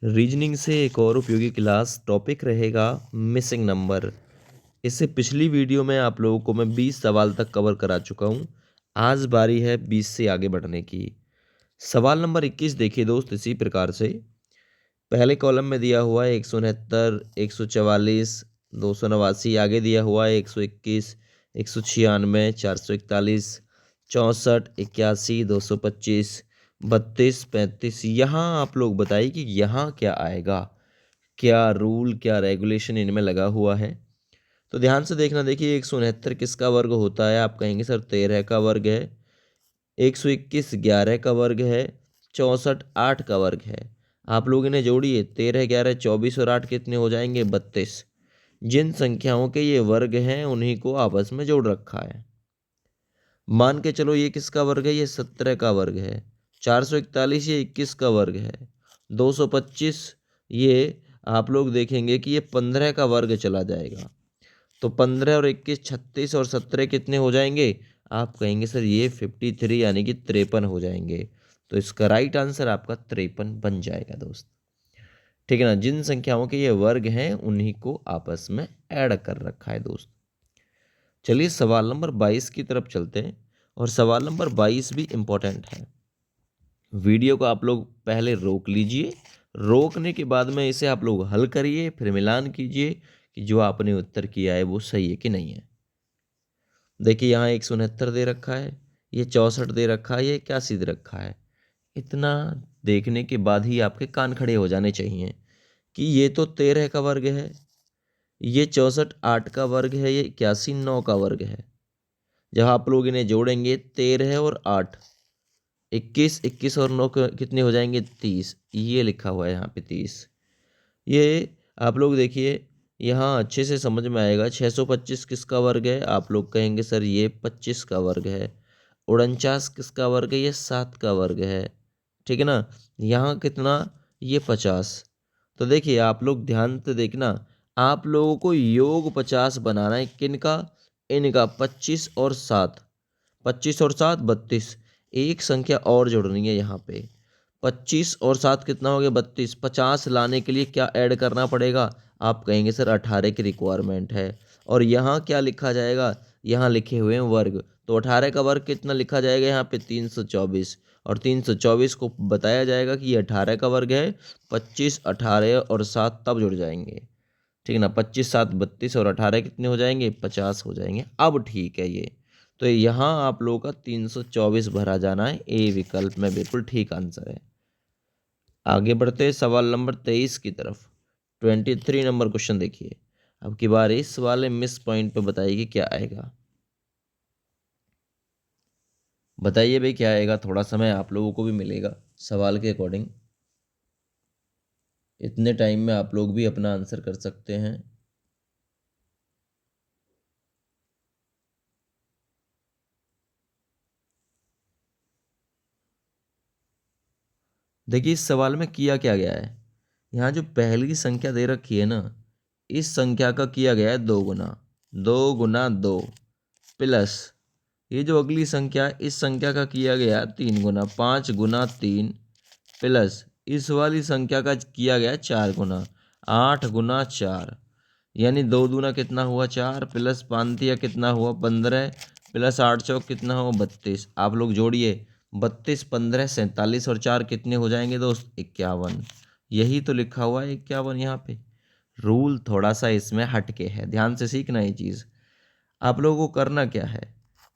Reasoning से एक और उपयोगी क्लास टॉपिक रहेगा मिसिंग नंबर। इससे पिछली वीडियो में आप लोगों को मैं 20 सवाल तक कवर करा चुका हूँ। आज बारी है 20 से आगे बढ़ने की। सवाल नंबर 21 देखिए दोस्त, इसी प्रकार से पहले कॉलम में दिया हुआ है 169, 144, 289, आगे दिया हुआ है 121, 196, 441, 64, 81, 225, 32, 35। यहाँ आप लोग बताइए कि यहाँ क्या आएगा, क्या रूल क्या रेगुलेशन इनमें लगा हुआ है। तो ध्यान से देखना। देखिए 169 किसका वर्ग होता है? आप कहेंगे सर 13 का वर्ग है। 121 11 का वर्ग है। 64 8 का वर्ग है। आप लोग इन्हें जोड़िए, 13 11 24 और 8 कितने हो जाएंगे? 32। जिन संख्याओं के ये वर्ग हैं उन्हीं को आपस में जोड़ रखा है। मान के चलो ये किसका वर्ग है? ये 17 का वर्ग है। 441 ये 21 का वर्ग है। 225 ये आप लोग देखेंगे कि ये 15 का वर्ग चला जाएगा। तो 15 और 21 36 और 17 कितने हो जाएंगे? आप कहेंगे सर ये 53 यानी कि 53 हो जाएंगे। तो इसका राइट आंसर आपका 53 बन जाएगा दोस्त। ठीक है ना? जिन संख्याओं के ये वर्ग हैं उन्हीं को आपस में ऐड कर रखा है दोस्त। चलिए सवाल नंबर 22 की तरफ चलते हैं। और सवाल नंबर 22 भी इम्पोर्टेंट है। वीडियो को आप लोग पहले रोक लीजिए। रोकने के बाद में इसे आप लोग हल करिए, फिर मिलान कीजिए कि जो आपने उत्तर किया है वो सही है कि नहीं है। देखिए यहाँ 169 दे रखा है, ये 64 दे रखा है, ये 81 दे रखा है। इतना देखने के बाद ही आपके कान खड़े हो जाने चाहिए कि ये तो 13 का वर्ग है, ये 64 8 का वर्ग है, ये 81 9 का वर्ग है। जब आप लोग इन्हें जोड़ेंगे 13 और 8, 21 21 और 9 कितने हो जाएंगे? 30। ये लिखा हुआ है यहाँ पे 30। ये आप लोग देखिए यहाँ अच्छे से समझ में आएगा। 625 किसका वर्ग है? आप लोग कहेंगे सर ये 25 का वर्ग है। 49 किसका वर्ग है? ये 7 का वर्ग है। ठीक है ना? यहाँ कितना? ये 50। तो देखिए आप लोग ध्यान से देखना, आप लोगों को योग 50 बनाना है। किनका? इनका 25 और 7। 25 और 7 32। एक संख्या और जोड़नी है यहाँ पे। 25 और 7 कितना हो गया? 32। 50 लाने के लिए क्या ऐड करना पड़ेगा? आप कहेंगे सर 18 की रिक्वायरमेंट है। और यहाँ क्या लिखा जाएगा? यहाँ लिखे हुए हैं वर्ग। तो 18 का वर्ग कितना लिखा जाएगा यहाँ पे? 324। और 324 को बताया जाएगा कि ये 18 का वर्ग है। 25 18 और 7 तब जुड़ जाएंगे। ठीक है ना? 25 7 32 और 18 कितने हो जाएंगे? 50 हो जाएंगे। अब ठीक है ये। तो यहाँ आप लोगों का 324 भरा जाना है। ए विकल्प में बिल्कुल ठीक आंसर है। आगे बढ़ते हैं सवाल नंबर 23 की तरफ। 23 नंबर क्वेश्चन देखिए। अब की बार इस वाले मिस पॉइंट पे बताइए कि क्या आएगा। बताइए भाई क्या आएगा। थोड़ा समय आप लोगों को भी मिलेगा सवाल के अकॉर्डिंग। इतने टाइम में आप लोग भी अपना आंसर कर सकते हैं। देखिए इस सवाल में किया क्या गया है। यहाँ जो पहली संख्या दे रखी है ना, इस संख्या का किया गया है 2 गुना। 2 गुना 2 प्लस ये जो अगली संख्या है, इस संख्या का किया गया 3 गुना। 5 गुना 3 प्लस इस वाली संख्या का किया गया 4 गुना। 8 गुना 4 यानी 2 दूना कितना हुआ? 4 प्लस 5 तिया कितना हुआ? 15 प्लस 8 चौक कितना हुआ? 32। आप लोग जोड़िए 32 15 47 और 4 कितने हो जाएंगे दोस्त? 51। यही तो लिखा हुआ है 51 यहाँ पे। रूल थोड़ा सा इसमें हटके है, ध्यान से सीखना ये चीज़। आप लोगों को करना क्या है,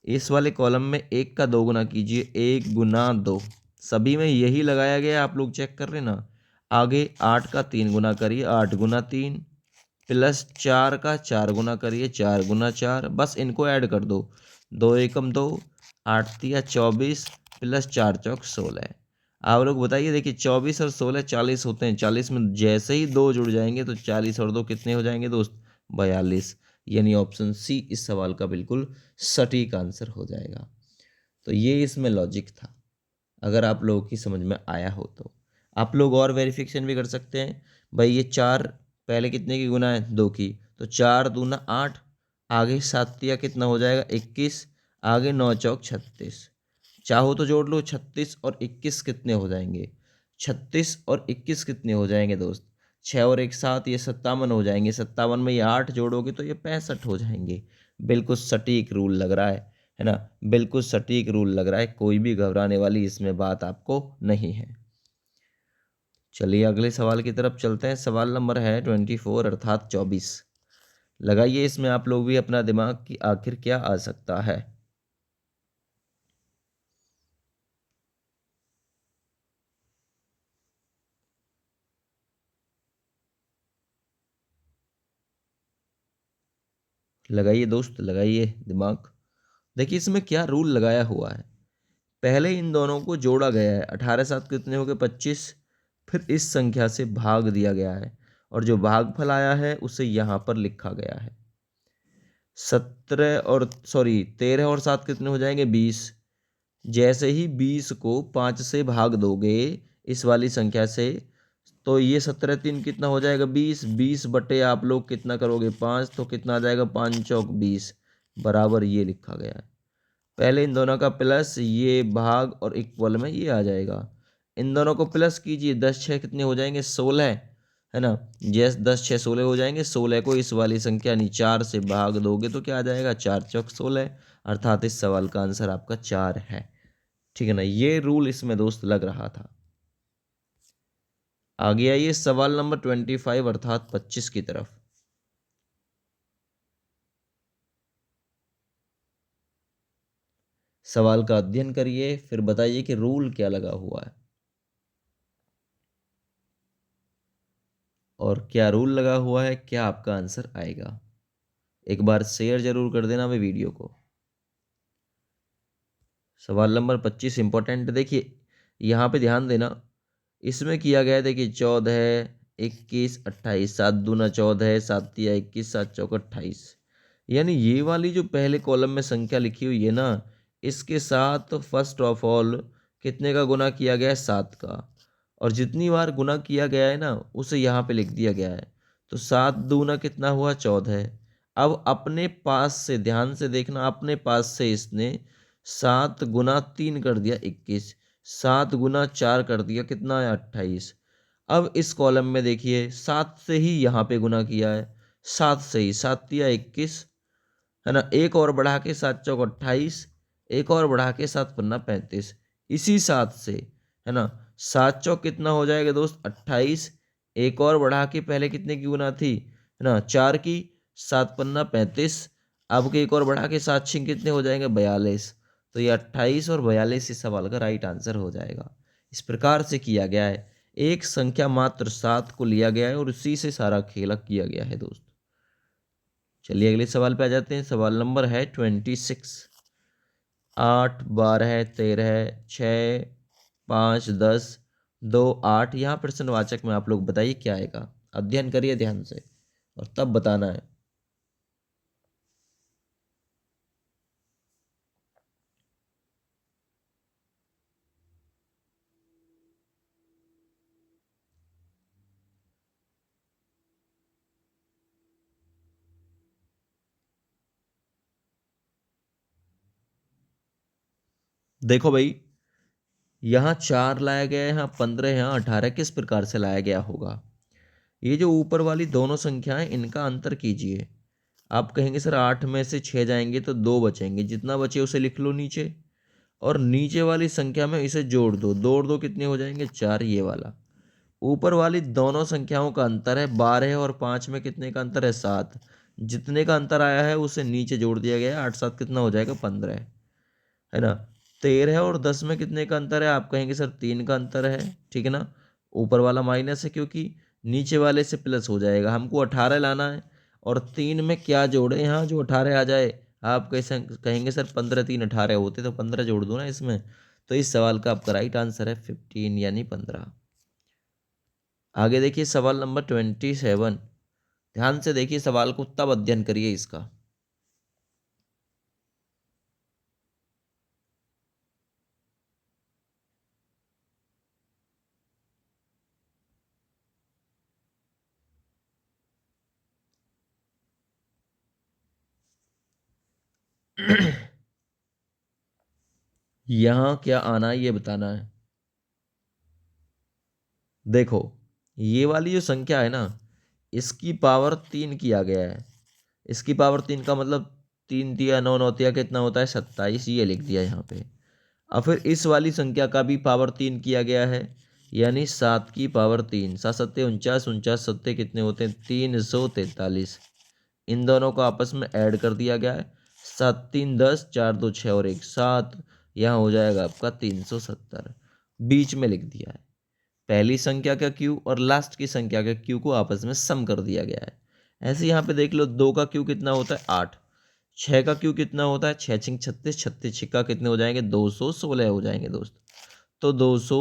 इस वाले कॉलम में 1 का 2 गुना कीजिए। 1 गुना 2 सभी में यही लगाया गया है, आप लोग चेक कर लेना। आगे 8 का 3 गुना करिए। 8 गुना 3 प्लस 4 का 4 गुना करिए। 4 गुना 4 बस इनको ऐड कर दो। 2 एकम 2 8 तिया 24 प्लस 4 चौक 16। आप लोग बताइए। देखिए 24 और 16 40 होते हैं। 40 में जैसे ही 2 जुड़ जाएंगे तो 40 और 2 कितने हो जाएंगे दोस्त? 42। यानी ऑप्शन सी इस सवाल का बिल्कुल सटीक आंसर हो जाएगा। तो ये इसमें लॉजिक था। अगर आप लोगों की समझ में आया हो तो आप लोग और वेरिफिकेशन भी कर सकते हैं। भाई ये 4 पहले कितने की गुना है? 2 की। तो 4 दूना 8, आगे 7 तिया कितना हो जाएगा? 21, आगे 9 चौक 36। चाहो तो जोड़ लो। 36 और 21 कितने हो जाएंगे? 36 और 21 कितने हो जाएंगे दोस्त? 6 और 1 7, ये 57 हो जाएंगे। 57 में ये 8 जोड़ोगे तो ये 65 हो जाएंगे। बिल्कुल सटीक रूल लग रहा है ना? बिल्कुल सटीक रूल लग रहा है, कोई भी घबराने वाली इसमें बात आपको नहीं है। चलिए अगले सवाल की तरफ चलते हैं। सवाल नंबर है 24 अर्थात 24। लगाइए इसमें आप लोग भी अपना दिमाग कि आखिर क्या आ सकता है। लगाइए दोस्त, लगाइए दिमाग। देखिए इसमें क्या रूल लगाया हुआ है। पहले इन दोनों को जोड़ा गया है, 18 7 कितने हो गए? 25। फिर इस संख्या से भाग दिया गया है और जो भागफल आया है उसे यहां पर लिखा गया है। 13 और 7 कितने हो जाएंगे? 20। जैसे ही 20 को 5 से भाग दोगे इस वाली संख्या से, तो ये 17 3 कितना हो जाएगा? 20। 20 बटे आप लोग कितना करोगे? 5, तो कितना आ जाएगा? 5 चौक 20 बराबर ये लिखा गया है। पहले इन दोनों का प्लस, ये भाग और इक्वल में ये आ जाएगा। इन दोनों को प्लस कीजिए, 10 6 कितने हो जाएंगे? 16, है ना? यस, 10 6 16 हो जाएंगे। 16 को इस वाली संख्या यानी 4 से भाग दोगे तो क्या आ जाएगा? 4 चौक 16, अर्थात इस सवाल का आंसर आपका 4 है। ठीक है ना? ये रूल इसमें दोस्त लग रहा था। आगे आइए सवाल नंबर 25 अर्थात 25 की तरफ। सवाल का अध्ययन करिए, फिर बताइए कि रूल क्या लगा हुआ है और क्या रूल लगा हुआ है, क्या आपका आंसर आएगा। एक बार शेयर जरूर कर देना वे वीडियो को। सवाल नंबर 25 इंपॉर्टेंट। देखिए यहाँ पे ध्यान देना, इसमें किया गया है। देखिए 14 21 28, 7 दूना 14, 7 तिया 21, 7 चौक 28। यानी ये वाली जो पहले कॉलम में संख्या लिखी हुई है ना, इसके साथ फर्स्ट ऑफ ऑल कितने का गुना किया गया है? 7 का। और जितनी बार गुना किया गया है ना उसे यहाँ पे लिख दिया गया है। तो 7 दूना कितना हुआ? 14। अब अपने पास से ध्यान से देखना, अपने पास से इसने 7 गुना 3 कर दिया 21, 7 गुना 4 कर दिया कितना है? 28। अब इस कॉलम में देखिए 7 से ही यहाँ पे गुना किया है, 7 से ही, 7 तिया 21, है ना? एक और बढ़ा के 7 चौक 28, एक और बढ़ा के 7 पन्ना 35। इसी 7 से, है ना? 7 चौक कितना हो जाएगा दोस्त? 28। एक और बढ़ा के पहले कितने की गुना थी, है ना? 4 की। 7 पन्ना 35। अब के एक और बढ़ा के 7 छिंग कितने हो जाएंगे? 42। तो ये 28 और 42 इस सवाल का राइट आंसर हो जाएगा। इस प्रकार से किया गया है। एक संख्या मात्र 7 को लिया गया है और उसी से सारा खेला किया गया है दोस्त। चलिए अगले सवाल पे आ जाते हैं। सवाल नंबर है 26। 8 12 13 6 5 10 2 8, यहाँ प्रश्नवाचक में आप लोग बताइए क्या आएगा। अध्ययन करिए ध्यान से और तब बताना है। देखो भाई, यहाँ 4 लाया गया है, यहाँ 15, यहाँ 18, किस प्रकार से लाया गया होगा? ये जो ऊपर वाली दोनों संख्याएं इनका अंतर कीजिए। आप कहेंगे सर 8 में से 6 जाएंगे तो 2 बचेंगे, जितना बचे उसे लिख लो नीचे, और नीचे वाली संख्या में इसे जोड़ दो। जोड़ दो कितने हो जाएंगे? 4, ये वाला। ऊपर वाली दोनों संख्याओं का अंतर है 12 और 5 में कितने का अंतर है? 7। जितने का अंतर आया है उसे नीचे जोड़ दिया गया है। 8 7 कितना हो जाएगा? 15, है ना? 13 और 10 में कितने का अंतर है? आप कहेंगे सर 3 का अंतर है, ठीक है ना? ऊपर वाला माइनस है क्योंकि नीचे वाले से प्लस हो जाएगा। हमको 18 लाना है और 3 में क्या जोड़े? यहाँ जो 18 आ जाए। आप कैसे कहेंगे सर 15 3 18 होते तो 15 जोड़ दो ना इसमें। तो इस सवाल का आपका राइट आंसर है 15 यानी 15। आगे देखिए सवाल नंबर 27। ध्यान से देखिए सवाल को, तब अध्ययन करिए इसका। यहाँ क्या आना है ये बताना है। देखो ये वाली जो संख्या है ना, इसकी पावर 3 किया गया है। इसकी पावर 3 का मतलब 3 तिया 9, 9 तिया कितना होता है 27, ये लिख दिया यहाँ पे। अब फिर इस वाली संख्या का भी पावर 3 किया गया है, यानी 7 की पावर 3, 7 सत्ते 49, 49 सत्ते कितने होते हैं 343। इन दोनों को आपस में ऐड कर दिया गया है, 7 3 10, 4 2 6 और 1 7, यहाँ हो जाएगा आपका 370, बीच में लिख दिया है। पहली संख्या का क्यू और लास्ट की संख्या का क्यू को आपस में सम कर दिया गया है। ऐसे यहाँ पे देख लो, 2 का क्यू कितना होता है 8, 6 का क्यू कितना होता है 6 6 36, 36 छिक्का कितने हो जाएंगे 216 हो जाएंगे दोस्त। तो 200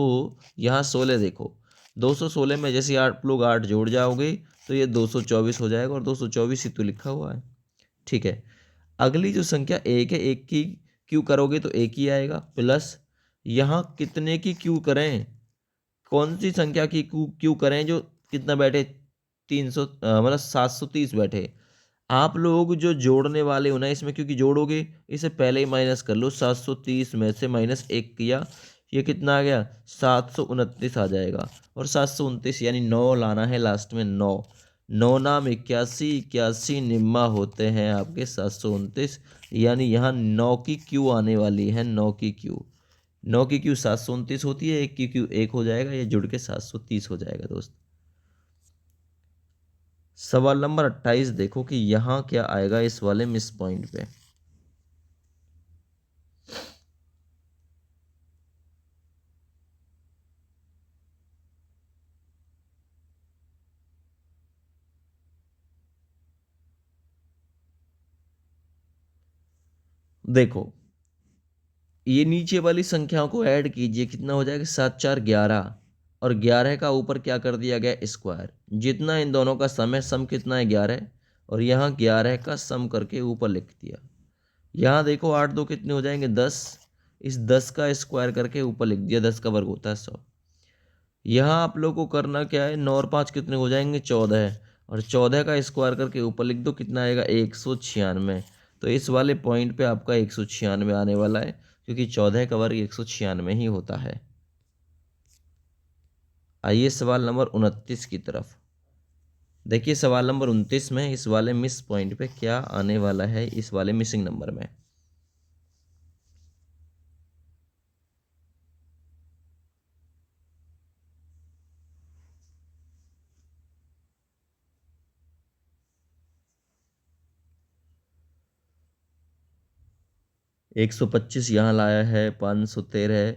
यहाँ 16 देखो, 216 में जैसे आप लोग 8 जोड़ जाओगे तो ये 224 हो जाएगा, और 224 ही तो लिखा हुआ है। ठीक है, अगली जो संख्या एक है, एक की क्यू करोगे तो एक ही आएगा, प्लस यहाँ कितने की क्यू करें, कौन सी संख्या की क्यू क्यू करें जो कितना बैठे 300 मतलब 730 बैठे। आप लोग जो जोड़ने वाले हो ना इसमें, क्योंकि जोड़ोगे इसे पहले ही माइनस कर लो, 730 में से माइनस 1 किया, ये कितना आ गया 729 आ जाएगा, और 729 यानी 9 लाना है लास्ट में, 9 9 नाम 81, 81 निम्मा होते हैं आपके 729, यानी यहाँ 9 की क्यू आने वाली है, 9 की क्यू, 9 की क्यू 729 होती है, 1 की क्यू 1 हो जाएगा, ये जुड़ के 730 हो जाएगा दोस्त। सवाल नंबर 28 देखो कि यहाँ क्या आएगा इस वाले मिस पॉइंट पे। देखो ये नीचे वाली संख्याओं को ऐड कीजिए, कितना हो जाएगा 7 4 11, और 11 का ऊपर क्या कर दिया गया स्क्वायर, जितना इन दोनों का सम है, सम कितना है 11, और यहाँ 11 का सम करके ऊपर लिख दिया। यहाँ देखो 8 2 कितने हो जाएंगे 10, इस 10 का स्क्वायर करके ऊपर लिख दिया, 10 का वर्ग होता है 100। यहाँ आप लोग को करना क्या है, 9 और 5 कितने हो जाएंगे 14, और 14 का स्क्वायर करके ऊपर लिख दो, कितना आएगा 196। तो इस वाले पॉइंट पे आपका 196 आने वाला है, क्योंकि 14 का वर्ग 196 ही होता है। आइए सवाल नंबर 29 की तरफ। देखिए सवाल नंबर 29 में इस वाले मिस पॉइंट पे क्या आने वाला है, इस वाले मिसिंग नंबर में। एक सौ पच्चीस यहाँ लाया है, 513,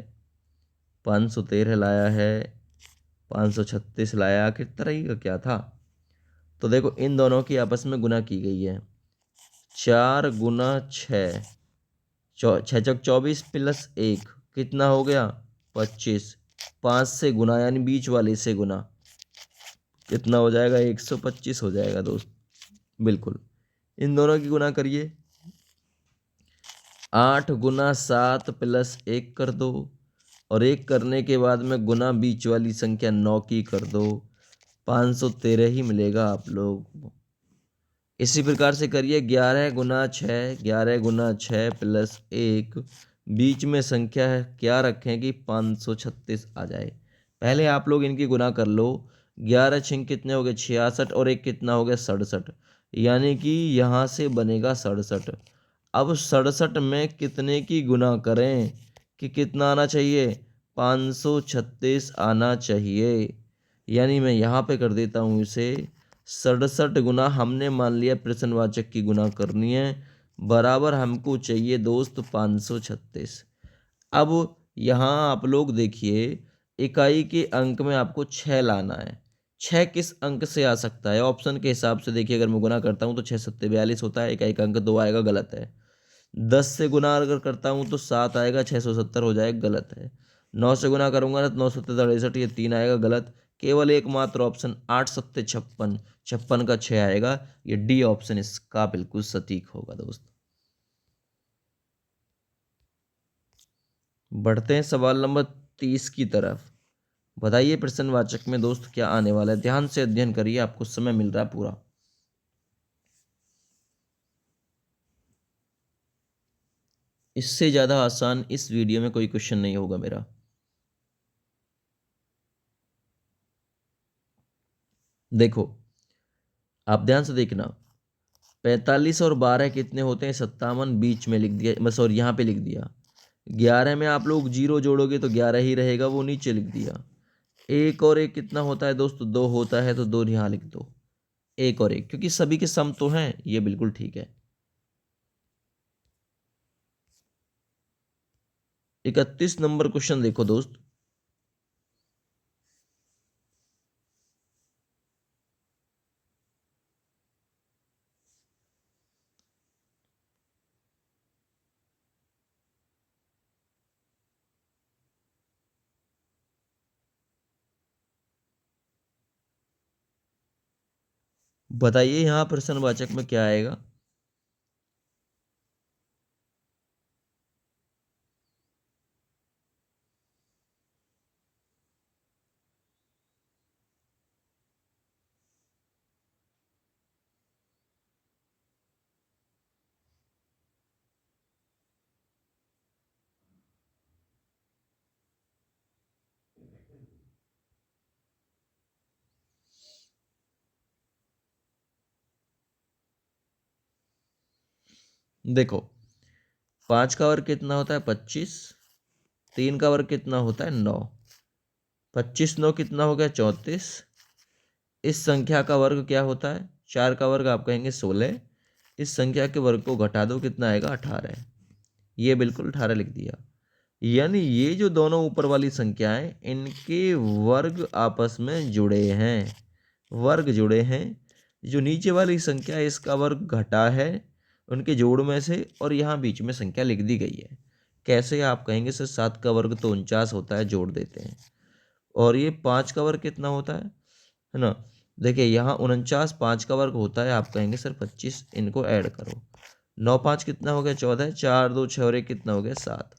513 लाया है, 536 लाया, आखिर तरह का क्या था। तो देखो इन दोनों की आपस में गुना की गई है, 4 गुना 6, छः चौक 24 प्लस 1 कितना हो गया 25, 5 से गुना यानी बीच वाले से गुना, कितना हो जाएगा 125 हो जाएगा दोस्त। बिल्कुल, इन दोनों की गुना करिए, 8 गुना 7 प्लस 1 कर दो, और 1 करने के बाद में गुना बीच वाली संख्या 9 की कर दो, 513 ही मिलेगा आप लोग। इसी प्रकार से करिए, 11 गुना 6, 11 गुना 6 प्लस 1, बीच में संख्या है क्या रखें कि 536 आ जाए। पहले आप लोग इनकी गुना कर लो, 11 छिंग कितने हो गए 66, और एक कितना हो गया 67, यानी कि यहाँ से बनेगा 67। अब 67 में कितने की गुना करें कि कितना आना चाहिए 536 आना चाहिए, यानी मैं यहाँ पे कर देता हूँ इसे 67 गुना, हमने मान लिया प्रश्नवाचक की गुना करनी है, बराबर हमको चाहिए दोस्त 536। अब यहाँ आप लोग देखिए, इकाई के अंक में आपको 6 लाना है, 6 किस अंक से आ सकता है ऑप्शन के हिसाब से देखिए, अगर मैं गुना करता हूँ तो 6 सत्ते 42 होता है, इकाई का अंक 2 आएगा, गलत है। 10 से गुना अगर करता हूँ तो 7 आएगा, 670 हो जाएगा, गलत है। 9 से गुना करूंगा ना तो 9 सत्ते 63, ये 3 आएगा, गलत। केवल एकमात्र ऑप्शन 8 सत्ते 56, 56 का 6 आएगा, ये डी ऑप्शन इसका बिल्कुल सटीक होगा दोस्त। बढ़ते हैं सवाल नंबर 30 की तरफ। बताइए प्रश्नवाचक में दोस्त क्या आने वाला है, ध्यान से अध्ययन करिए, आपको समय मिल रहा है पूरा। इससे ज़्यादा आसान इस वीडियो में कोई क्वेश्चन नहीं होगा मेरा। देखो आप ध्यान से देखना, 45 और 12 कितने होते हैं 57, बीच में लिख दिया, बस और यहाँ पे लिख दिया। 11 में आप लोग जीरो जोड़ोगे तो 11 ही रहेगा, वो नीचे लिख दिया। एक और एक कितना होता है दोस्तों, 2 होता है, तो 2 यहाँ लिख दो। एक और एक क्योंकि सभी के सम तो हैं, ये बिल्कुल ठीक है। 31 नंबर क्वेश्चन देखो दोस्त। बताइए यहाँ प्रश्नवाचक में क्या आएगा। देखो 5 का वर्ग कितना होता है 25, 3 का वर्ग कितना होता है 9, 25 9 कितना हो गया 34। इस संख्या का वर्ग क्या होता है, 4 का वर्ग आप कहेंगे 16। इस संख्या के वर्ग को घटा दो, कितना आएगा 18। ये बिल्कुल 18 लिख दिया। यानी ये जो दोनों ऊपर वाली संख्याएं, इनके वर्ग आपस में जुड़े हैं, वर्ग जुड़े हैं। जो नीचे वाली संख्या है इसका वर्ग घटा है उनके जोड़ में से, और यहाँ बीच में संख्या लिख दी गई है। कैसे, आप कहेंगे सर 7 का वर्ग तो 49 होता है, जोड़ देते हैं। और ये 5 का वर्ग कितना होता है ना, देखिए यहाँ 49, 5 का वर्ग होता है, आप कहेंगे सर 25, इनको ऐड करो। 9 5 कितना हो गया 14, 4 2 6 और 1 कितना हो गया 7।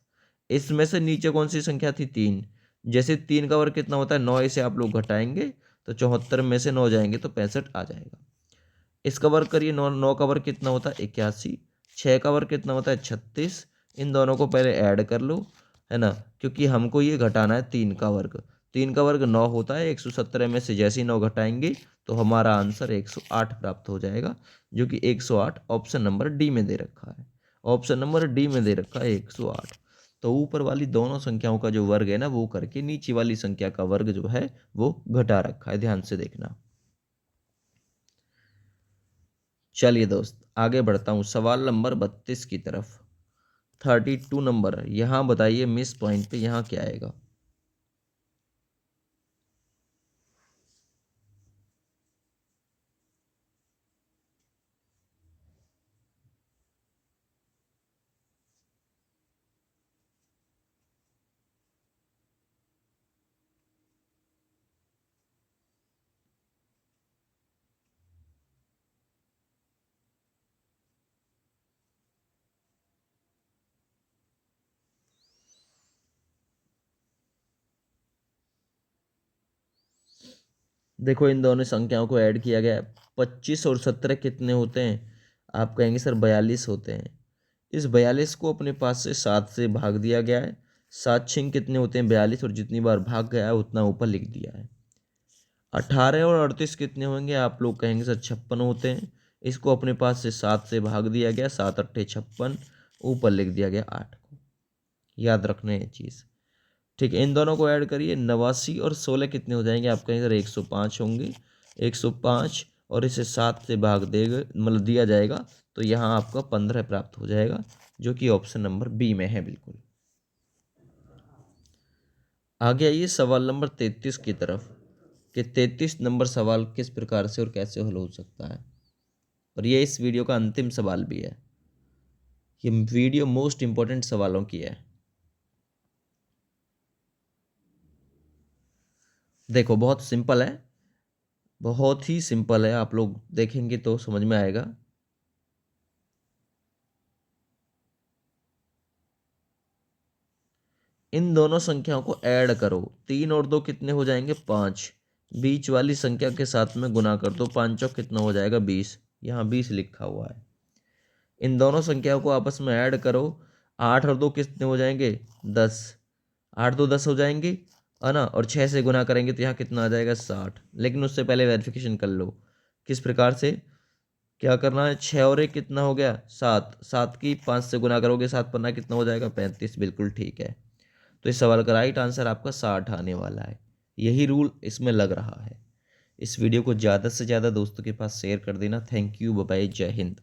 इसमें से नीचे कौन सी संख्या थी 3, जैसे 3 का वर्ग कितना होता है 9, इसे आप लोग घटाएंगे तो 74 में से 9 जाएंगे तो 65 आ जाएगा। इसका वर्ग करिए, 9 का वर्ग कितना होता है 81, 6 का वर्ग कितना होता है 36। इन दोनों को पहले ऐड कर लो, है ना, क्योंकि हमको ये घटाना है 3 का वर्ग। 3 का वर्ग 9 होता है, 117 में से जैसे ही 9 घटाएंगे तो हमारा आंसर 108 प्राप्त हो जाएगा, जो कि 108 ऑप्शन नंबर डी में दे रखा है। ऑप्शन नंबर डी में दे रखा है 108। तो ऊपर वाली दोनों संख्याओं का जो वर्ग है ना, वो करके नीचे वाली संख्या का वर्ग जो है वो घटा रखा है, ध्यान से देखना। चलिए दोस्त आगे बढ़ता हूँ सवाल नंबर 32 की तरफ। 32 नंबर, यहाँ बताइए मिस पॉइंट पे यहाँ क्या आएगा। देखो इन दोनों संख्याओं को ऐड किया गया है। 25 और 17 कितने होते हैं, आप कहेंगे सर 42 होते हैं। इस 42 को अपने पास से 7 से भाग दिया गया है। 7 छिंग कितने होते हैं 42, और जितनी बार भाग गया है उतना ऊपर लिख दिया है। 18 और 38 कितने होंगे, आप लोग कहेंगे सर 56 होते हैं। इसको अपने पास से 7 से भाग दिया गया, 7 अट्ठे 56, ऊपर लिख दिया गया 8 को। याद रखना ये चीज़, ठीक है। इन दोनों को ऐड करिए, 89 और 16 कितने हो जाएंगे, आप कहेंगे सर 105 होंगे। 105 और इसे 7 से भाग देगा, मतलब दिया जाएगा, तो यहाँ आपका 15 प्राप्त हो जाएगा, जो कि ऑप्शन नंबर बी में है बिल्कुल। आगे आइए सवाल नंबर 33 की तरफ, कि 33 नंबर सवाल किस प्रकार से और कैसे हल हो सकता है। और ये इस वीडियो का अंतिम सवाल भी है। ये वीडियो मोस्ट इंपॉर्टेंट सवालों की है। देखो बहुत सिंपल है, बहुत ही सिंपल है, आप लोग देखेंगे तो समझ में आएगा। इन दोनों संख्याओं को ऐड करो, 3 और 2 कितने हो जाएंगे 5। बीच वाली संख्या के साथ में गुना कर दो, 5 चौक कितना हो जाएगा 20, यहाँ 20 लिखा हुआ है। इन दोनों संख्याओं को आपस में ऐड करो, 8 और 2 कितने हो जाएंगे 10, 8 2 10 हो जाएंगे। है ना, और 6 से गुना करेंगे तो यहाँ कितना आ जाएगा 60। लेकिन उससे पहले वेरिफिकेशन कर लो किस प्रकार से, क्या करना है, 6 और 1 कितना हो गया 7, 7 की 5 से गुना करोगे 7 पन्ना कितना हो जाएगा 35। बिल्कुल ठीक है। तो इस सवाल का राइट आंसर आपका 60 आने वाला है। यही रूल इसमें लग रहा है। इस वीडियो को ज़्यादा से ज़्यादा दोस्तों के पास शेयर कर देना। थैंक यू, बाय बाय, जय हिंद।